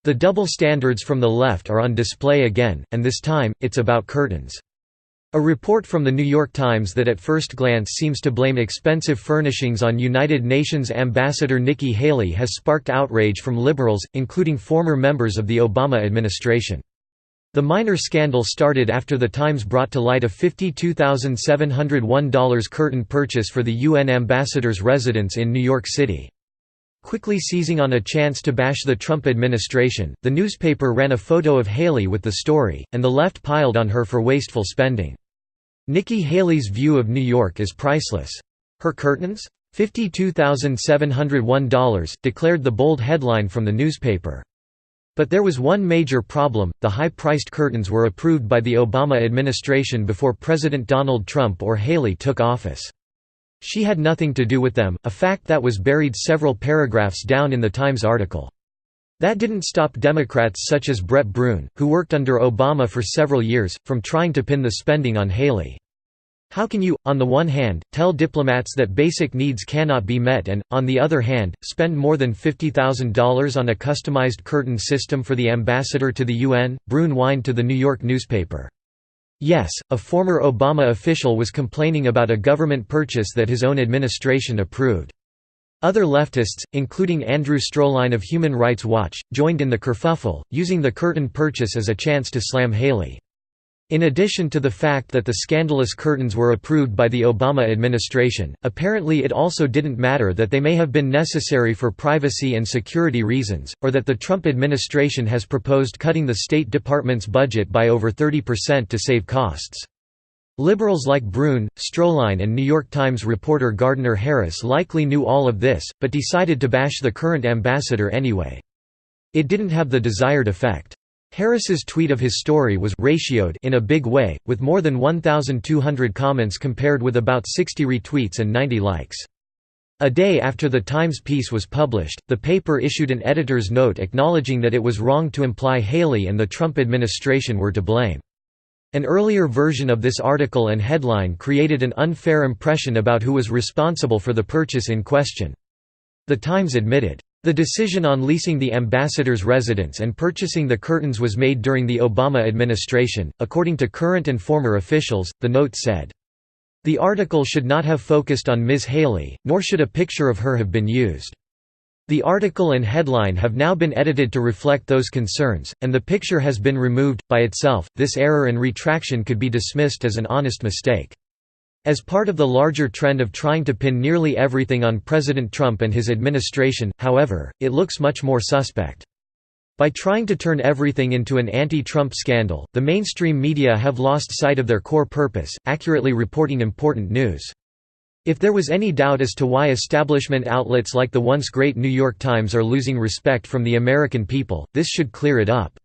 The double standards from the left are on display again, and this time, it's about curtains. A report from the New York Times that at first glance seems to blame expensive furnishings on United Nations Ambassador Nikki Haley has sparked outrage from liberals, including former members of the Obama administration. The minor scandal started after the Times brought to light a $52,701 curtain purchase for the UN ambassador's residence in New York City. Quickly seizing on a chance to bash the Trump administration, the newspaper ran a photo of Haley with the story, and the left piled on her for wasteful spending. Nikki Haley's view of New York is priceless. Her curtains? $52,701, declared the bold headline from the newspaper. But there was one major problem: the high-priced curtains were approved by the Obama administration before President Donald Trump or Haley took office. She had nothing to do with them, a fact that was buried several paragraphs down in the Times article. That didn't stop Democrats such as Brett Bruen, who worked under Obama for several years, from trying to pin the spending on Haley. How can you, on the one hand, tell diplomats that basic needs cannot be met and, on the other hand, spend more than $50,000 on a customized curtain system for the ambassador to the UN? Bruen whined to the New York newspaper. Yes, a former Obama official was complaining about a government purchase that his own administration approved. Other leftists, including Andrew Stroline of Human Rights Watch, joined in the kerfuffle, using the curtain purchase as a chance to slam Haley. In addition to the fact that the scandalous curtains were approved by the Obama administration, apparently it also didn't matter that they may have been necessary for privacy and security reasons, or that the Trump administration has proposed cutting the State Department's budget by over 30% to save costs. Liberals like Bruen, Stroline and New York Times reporter Gardner Harris likely knew all of this, but decided to bash the current ambassador anyway. It didn't have the desired effect. Harris's tweet of his story was ratioed in a big way, with more than 1,200 comments compared with about 60 retweets and 90 likes. A day after the Times piece was published, the paper issued an editor's note acknowledging that it was wrong to imply Haley and the Trump administration were to blame. An earlier version of this article and headline created an unfair impression about who was responsible for the purchase in question. The Times admitted, "The decision on leasing the ambassador's residence and purchasing the curtains was made during the Obama administration, according to current and former officials," the note said. The article should not have focused on Ms. Haley, nor should a picture of her have been used. The article and headline have now been edited to reflect those concerns, and the picture has been removed. By itself, this error and retraction could be dismissed as an honest mistake. As part of the larger trend of trying to pin nearly everything on President Trump and his administration, however, it looks much more suspect. By trying to turn everything into an anti-Trump scandal, the mainstream media have lost sight of their core purpose, accurately reporting important news. If there was any doubt as to why establishment outlets like the once great New York Times are losing respect from the American people, this should clear it up.